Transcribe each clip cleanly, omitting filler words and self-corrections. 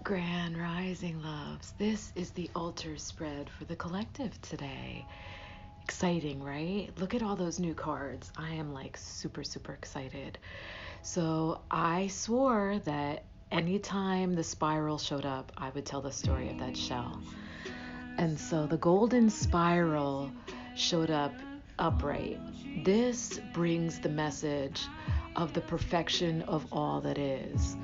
Grand Rising Loves. This is the altar spread for the collective today. Exciting, right? Look at all those new cards. I am like super, super excited. So I swore that anytime the spiral showed up, I would tell the story of that shell. And so the golden spiral showed up upright. This brings the message of the perfection of all that is,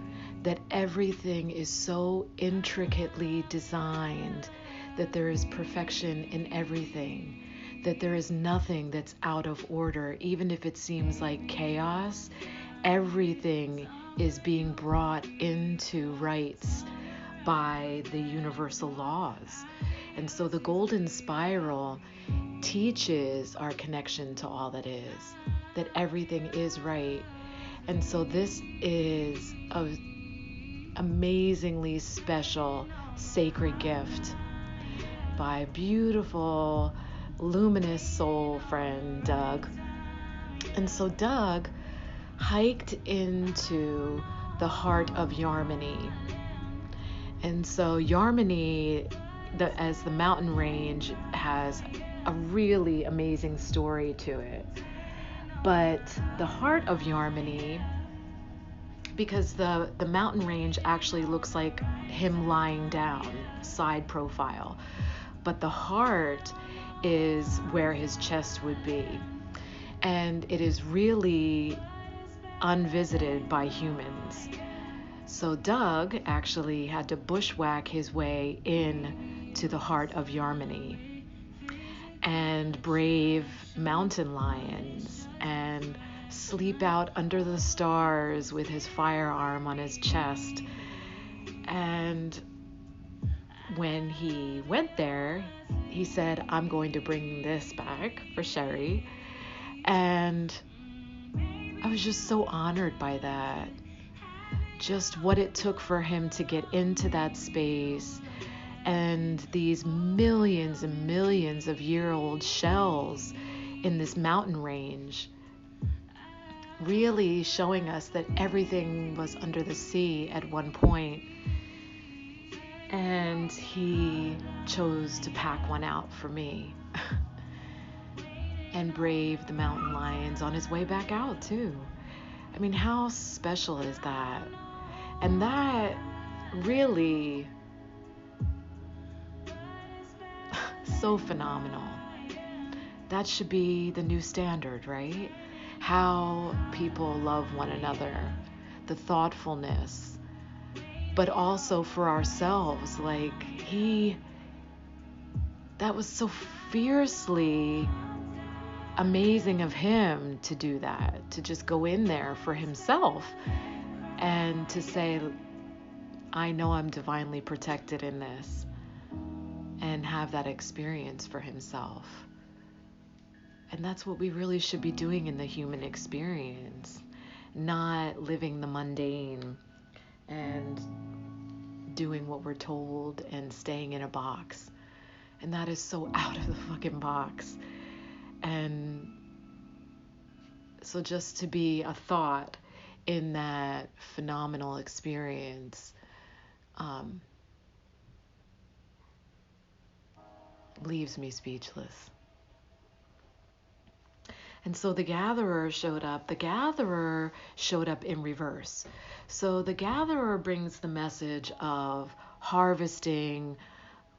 that everything is so intricately designed, that there is perfection in everything, that there is nothing that's out of order, even if it seems like chaos. Everything is being brought into rights by the universal laws. And so the golden spiral teaches our connection to all that is, that everything is right. And so this is an amazingly special sacred gift by beautiful, luminous soul friend Doug. And so Doug hiked into the heart of Yarmany. And so Yarmany, as the mountain range, has a really amazing story to it. But the heart of Yarmany, because the mountain range actually looks like him lying down, side profile. But the heart is where his chest would be. And it is really unvisited by humans. So Doug actually had to bushwhack his way in to the heart of Yarmany and brave mountain lions and sleep out under the stars with his firearm on his chest. And when he went there, he said, "I'm going to bring this back for Sherry." And I was just so honored by that. Just what it took for him to get into that space, and these millions and millions of year-old shells in this mountain range, really showing us that everything was under the sea at one point. And he chose to pack one out for me and brave the mountain lions on his way back out too. I mean, how special is that? And that really, so phenomenal. That should be the new standard, right? How people love one another, the thoughtfulness, but also for ourselves. Like, that was so fiercely amazing of him to do that, to just go in there for himself and to say, I know I'm divinely protected in this, and have that experience for himself. And that's what we really should be doing in the human experience, not living the mundane and doing what we're told and staying in a box. And that is so out of the fucking box. And so just to be a thought in that phenomenal experience leaves me speechless. And so the gatherer showed up. The gatherer showed up in reverse. So the gatherer brings the message of harvesting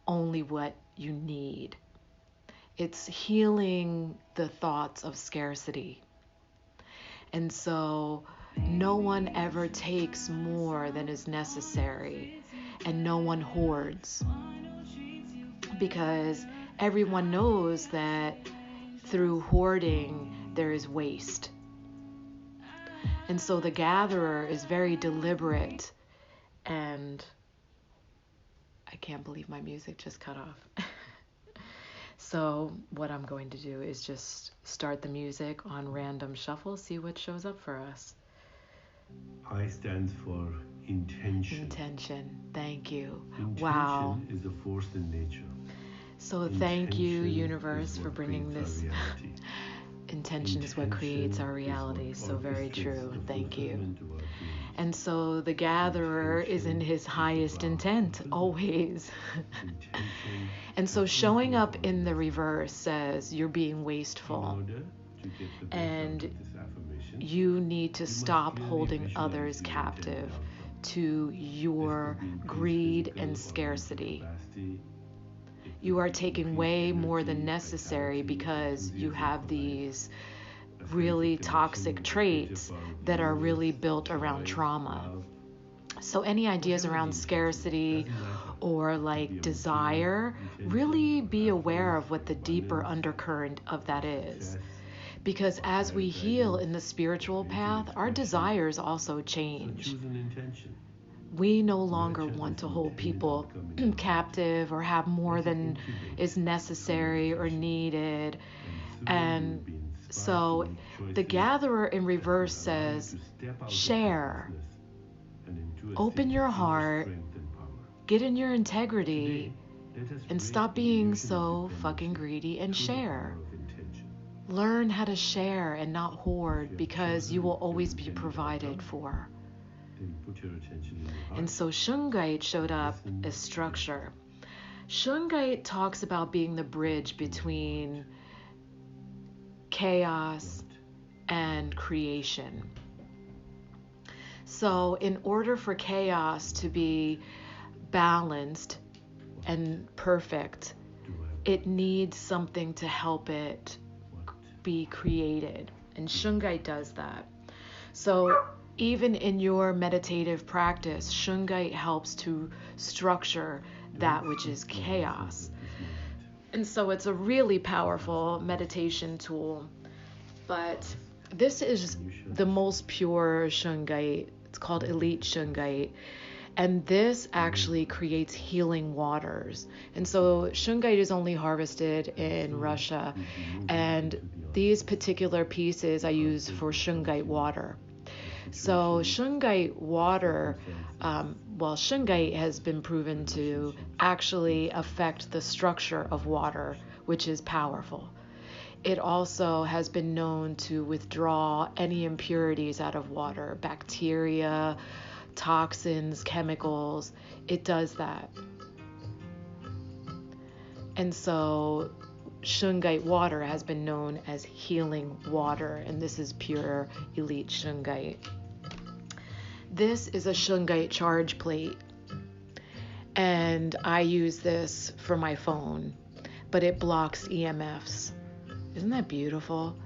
only what you need. It's healing the thoughts of scarcity. And so no one ever takes more than is necessary, and no one hoards, because everyone knows that through hoarding there is waste. And so the gatherer is very deliberate, and I can't believe my music just cut off. So what I'm going to do is just start the music on random shuffle, see what shows up for us. I stand for intention. Intention. Thank you. Intention Wow. is the force in nature. So thank you, universe, for bringing this. Intention is what creates our reality. So very true. Thank you. And so the gatherer is in his highest intent, always. And so showing up in the reverse says you're being wasteful. And you need to stop holding others captive to your greed and scarcity. You are taking way more than necessary because you have these really toxic traits that are really built around trauma. So any ideas around scarcity or like desire, really be aware of what the deeper undercurrent of that is. Because as we heal in the spiritual path, our desires also change. We no longer want to hold people captive or have more than is necessary or needed. And so the gatherer in reverse says, share, open your heart, get in your integrity, and stop being so fucking greedy and share. Learn how to share and not hoard, because you will always be provided for. And so Shungite showed up as structure. Shungite talks about being the bridge between chaos and creation. So in order for chaos to be balanced and perfect, it needs something to help it be created. And Shungite does that. So even in your meditative practice, Shungite helps to structure that which is chaos. And so it's a really powerful meditation tool. But this is the most pure Shungite. It's called Elite Shungite. And this actually creates healing waters. And so Shungite is only harvested in Russia. And these particular pieces I use for Shungite water. So Shungite water, Shungite has been proven to actually affect the structure of water, which is powerful. It also has been known to withdraw any impurities out of water, bacteria, toxins, chemicals. It does that. And so Shungite water has been known as healing water, and this is pure Elite Shungite. This is a Shungite charge plate, and I use this for my phone, but it blocks EMFs. Isn't that beautiful?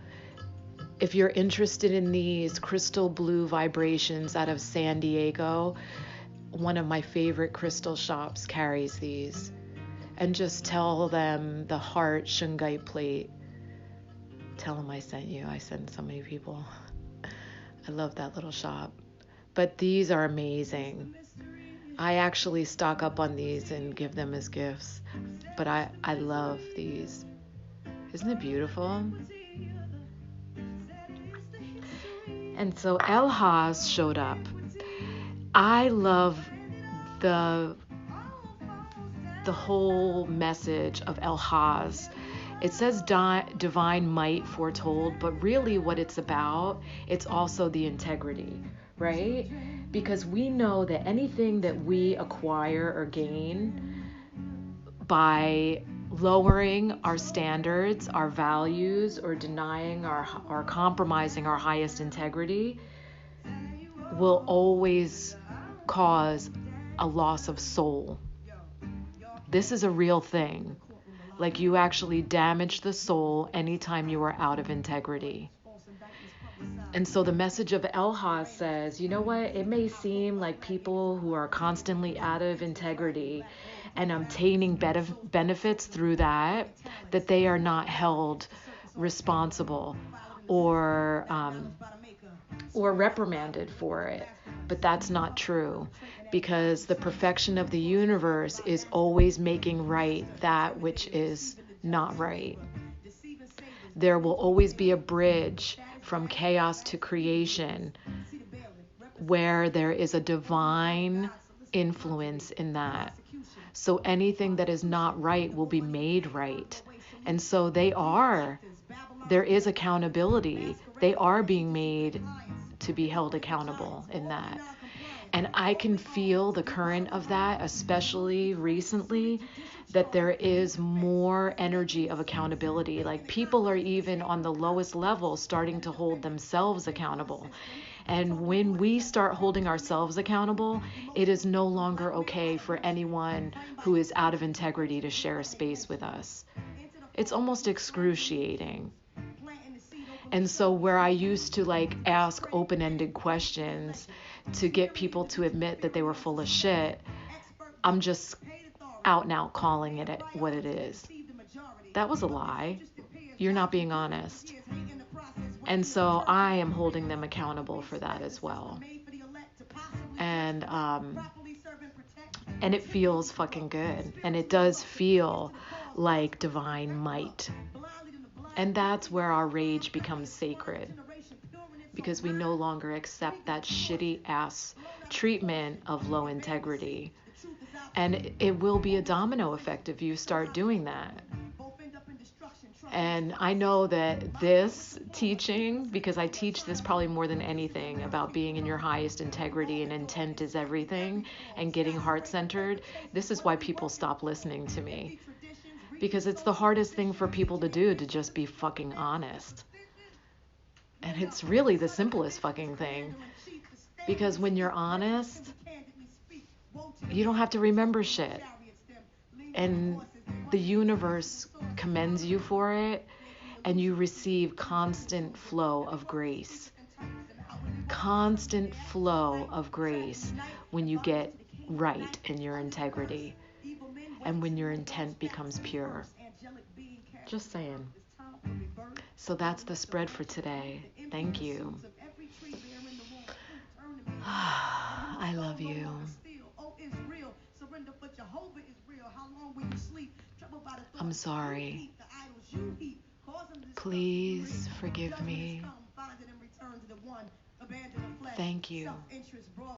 If you're interested in these crystal blue vibrations out of San Diego, one of my favorite crystal shops carries these. And just tell them the heart Shungite plate. Tell them I sent you. I send so many people. I love that little shop. But these are amazing. I actually stock up on these and give them as gifts. But I love these. Isn't it beautiful? And so Elhaz showed up. I love the whole message of Elhaz. It says divine might foretold, but really what it's about, it's also the integrity, right? Because we know that anything that we acquire or gain by lowering our standards, our values, or denying or compromising our highest integrity will always cause a loss of soul. This is a real thing. Like, you actually damage the soul anytime you are out of integrity. And so the message of Elhaz says, you know what? It may seem like people who are constantly out of integrity and obtaining benefits through that they are not held responsible or reprimanded for it. But that's not true, because the perfection of the universe is always making right that which is not right. There will always be a bridge from chaos to creation where there is a divine influence in that. So anything that is not right will be made right. And so there is accountability. They are being made to be held accountable in that. And I can feel the current of that, especially recently, that there is more energy of accountability. Like people are even on the lowest level starting to hold themselves accountable. And when we start holding ourselves accountable, it is no longer okay for anyone who is out of integrity to share a space with us. It's almost excruciating. And so where I used to like ask open-ended questions to get people to admit that they were full of shit, I'm just out and out calling it what it is. That was a lie. You're not being honest. And so I am holding them accountable for that as well. And it feels fucking good. And it does feel like divine might. And that's where our rage becomes sacred, because we no longer accept that shitty ass treatment of low integrity. And it will be a domino effect if you start doing that. And I know that this teaching, because I teach this probably more than anything about being in your highest integrity and intent is everything and getting heart-centered, this is why people stop listening to me. Because it's the hardest thing for people to do, to just be fucking honest. And it's really the simplest fucking thing. Because when you're honest, you don't have to remember shit. And the universe commends you for it, and you receive constant flow of grace. Constant flow of grace when you get right in your integrity and when your intent becomes pure. Just saying. So that's the spread for today. Thank you. I love you. I'm sorry. Please forgive me. Thank you.